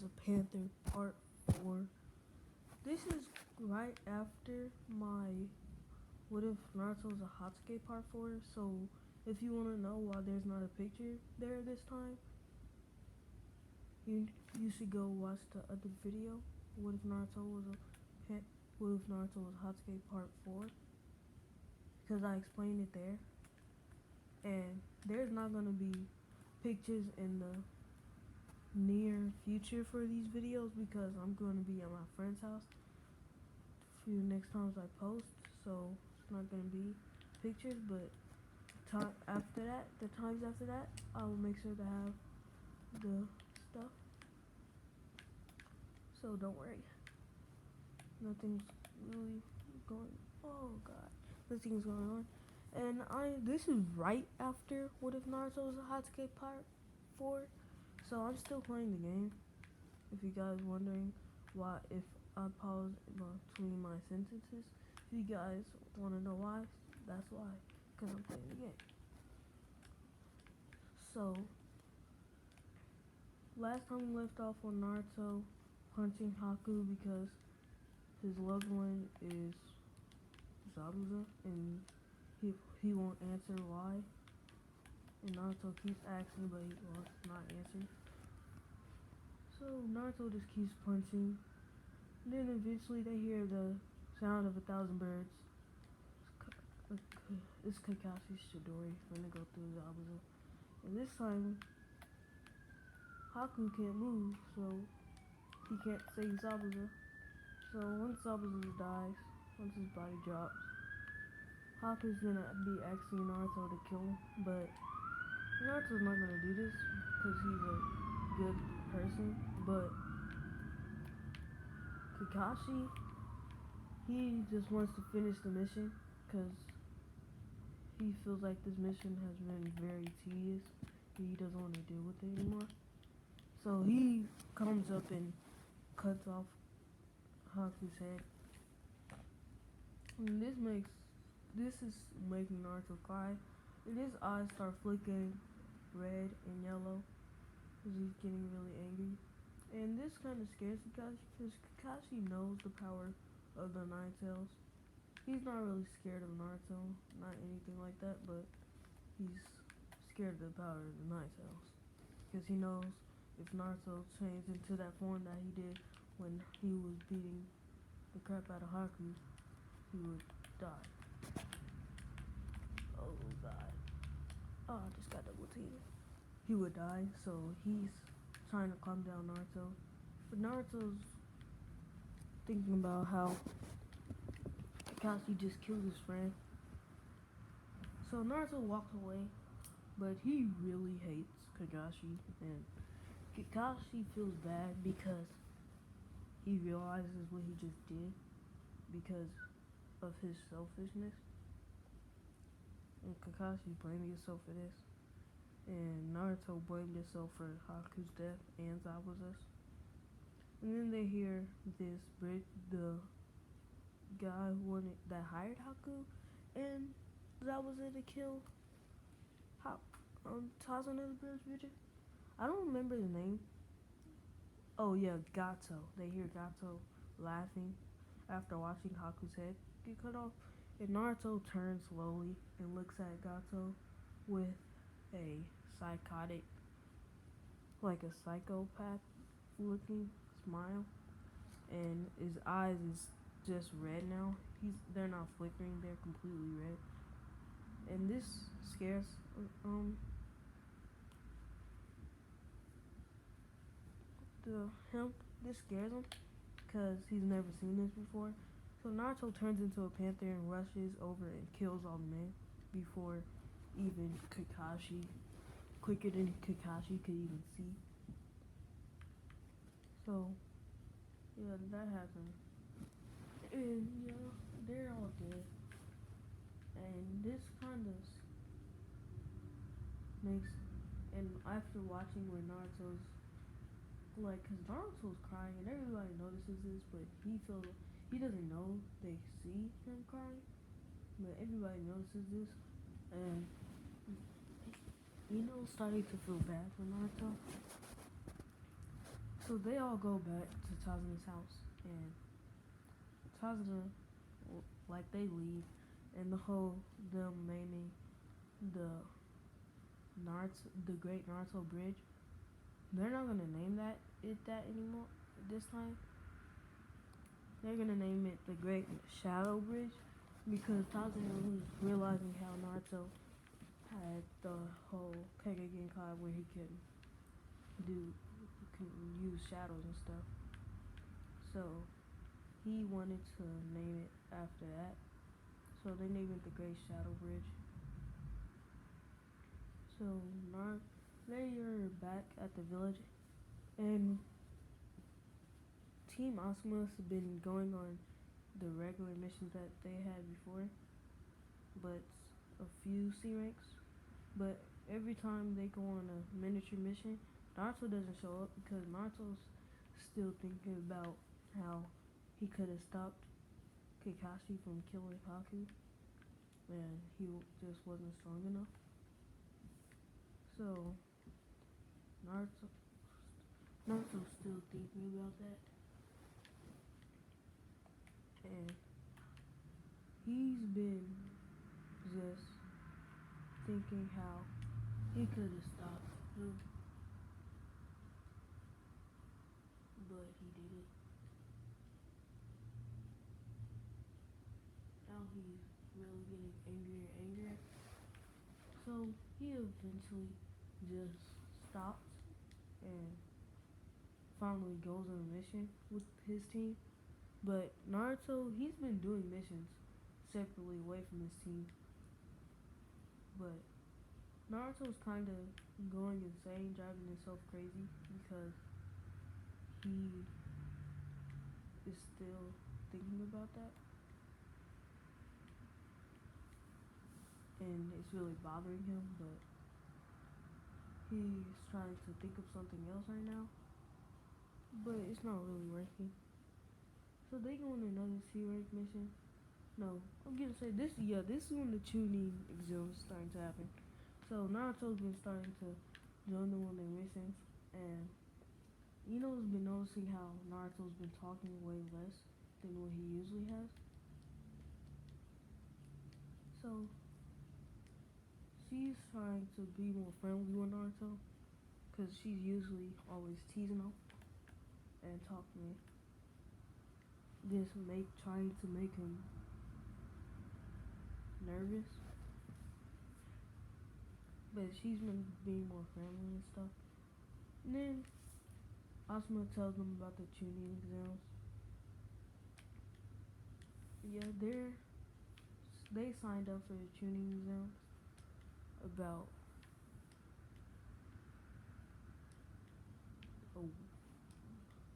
a Panther Part 4. This is right after my What If Naruto was a Hatsuki Part 4. So if you want to know why there's not a picture there this time, you should go watch the other video. What if Naruto was Hatsuki Part 4? Because I explained it there. And there's not going to be pictures in the near future for these videos because I'm going to be at my friend's house a few next times I post, so it's not going to be pictures, but the times after that, I will make sure to have the stuff, so don't worry. Nothing's really going, oh god, nothing's going on. And this is right after What If Naruto was a Hatsuki Part 4, so I'm still playing the game. If you guys wondering why, if I pause between my sentences, if you guys want to know why, that's why, because I'm playing the game. So, last time we left off on Naruto punching Haku because his loved one is Zabuza, and he won't answer why. And Naruto keeps asking, but he wants not answer. So Naruto just keeps punching. Then eventually they hear the sound of 1,000 birds. It's Kakashi's Chidori finna go through Zabuza. And this time, Haku can't move, so he can't save Zabuza. So once Zabuza dies, once his body drops, Haku's gonna be asking Naruto to kill him, but Naruto's not gonna do this because he's a good person. But Kakashi, he just wants to finish the mission because he feels like this mission has been very tedious and he doesn't want to deal with it anymore. So he comes up and cuts off Haku's head. And this is making Naruto cry. And his eyes start flicking red and yellow because he's getting really angry. And this kind of scares Kakashi because Kakashi knows the power of the Nine Tails. He's not really scared of Naruto, not anything like that, but he's scared of the power of the Nine Tails because he knows if Naruto changed into that form that he did when he was beating the crap out of Haku, he would die. Oh god. Oh, I just got double teamed. He would die, so he's trying to calm down Naruto. But Naruto's thinking about how Kakashi just killed his friend. So Naruto walks away, but he really hates Kakashi, and Kakashi feels bad because he realizes what he just did because of his selfishness. And Kakashi blamed himself for this. And Naruto blamed himself for Haku's death and Zabuza's. And then they hear the guy that hired Haku and Zabuza to kill Tazo Never Bridge Bridger. I don't remember the name. Oh yeah, Gato. They hear Gato laughing after watching Haku's head get cut off. And Naruto turns slowly and looks at Gato with a psychotic, like a psychopath looking smile. And his eyes is just red now. They're not flickering, they're completely red. And this scares this scares him because he's never seen this before. So Naruto turns into a panther and rushes over and kills all the men before even Kakashi, quicker than Kakashi could even see. So yeah, that happened. And yeah, they're all dead. And this kind of makes, and after watching where Naruto's like, cause Naruto's crying and everybody notices this, but he doesn't know they see him crying, but everybody notices this, and starting to feel bad for Naruto. So they all go back to Tazuna's house, and Tazuna, like they leave, and the whole them naming the Naruto, the Great Naruto Bridge. They're not gonna name that anymore. This time, they're gonna name it the Great Shadow Bridge because Tazuna was realizing how Naruto had the whole Kage Genkai where he do can use shadows and stuff. So he wanted to name it after that. So they named it the Great Shadow Bridge. So they are back at the village, and Team Osmos has been going on the regular missions that they had before, but a few C ranks. But every time they go on a miniature mission, Naruto doesn't show up because Naruto's still thinking about how he could have stopped Kakashi from killing Haku, and he just wasn't strong enough. So Naruto's still thinking about that, and he's been just thinking how he could have stopped him, but he didn't. Now he's really getting angrier and angrier. So he eventually just stops and finally goes on a mission with his team. But Naruto, he's been doing missions separately away from his team. But Naruto's kind of going insane, driving himself crazy because he is still thinking about that. And it's really bothering him, but he's trying to think of something else right now. But it's not really working. So they go on another C rank mission. No, I'm gonna say this. Yeah, this is when the tuning exams starting to happen. So Naruto's been starting to join them on their missions, and Ino's been noticing how Naruto's been talking way less than what he usually has. So she's trying to be more friendly with Naruto, cause she's usually always teasing him and talking, trying to make him nervous. But she's been being more friendly and stuff. And then Asuma tells them about the tuning exams. Yeah, they signed up for the tuning exams about a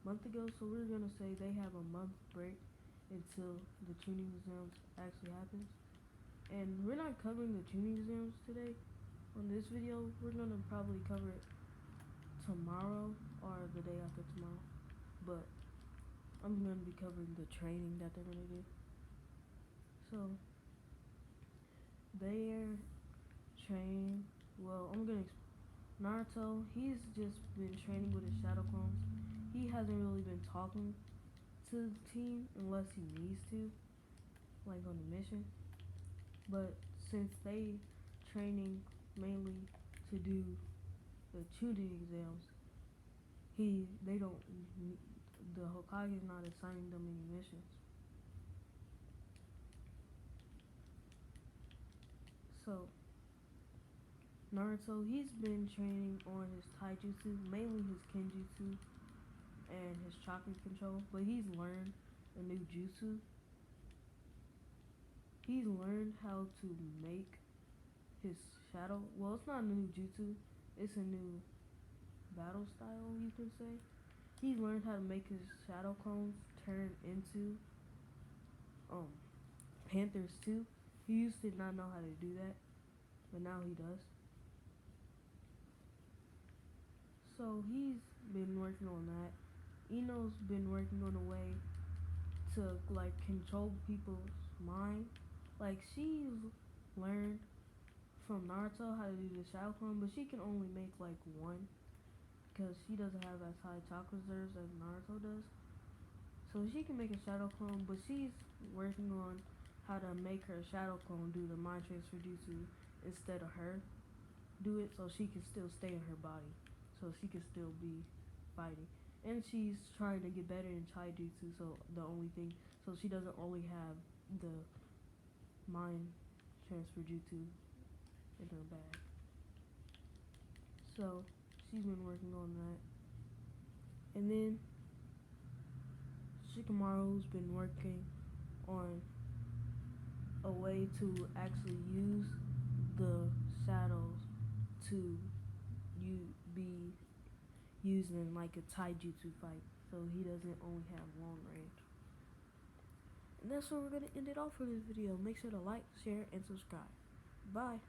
month ago. So we're gonna say they have a month break until the tuning exams actually happens. And we're not covering the tuning exams today on this video. We're gonna probably cover it tomorrow or the day after tomorrow. But I'm gonna be covering the training that they're gonna do. So they're training. Well, Naruto. He's just been training with his shadow clones. He hasn't really been talking to the team unless he needs to, like on a mission. But since they training mainly to do the tuning exams, they don't. The Hokage is not assigning them any missions. So Naruto, he's been training on his taijutsu, mainly his kenjutsu and his chakra control, but he's learned a new jutsu. He's learned how to make his shadow. Well, it's not a new jutsu. It's a new battle style, you can say. He learned how to make his shadow clones turn into Panthers too. He used to not know how to do that, but now he does. So he's been working on that. Ino's been working on a way to like control people's mind. Like she's learned from Naruto how to do the shadow clone, but she can only make like one because she doesn't have as high chakra reserves as Naruto does. So she can make a shadow clone, but she's working on how to make her shadow clone do the mind transfer jutsu instead of her do it, so she can still stay in her body, so she can still be fighting. And she's trying to get better in Chai Jutsu, so the only thing, so she doesn't only have the mind transfer jutsu in her bag. So she's been working on that. And then Shikamaru's been working on a way to actually use the shadows to be used in like a taijutsu fight, so he doesn't only have long range. And that's where we're gonna end it off for this video. Make sure to like, share, and subscribe. Bye.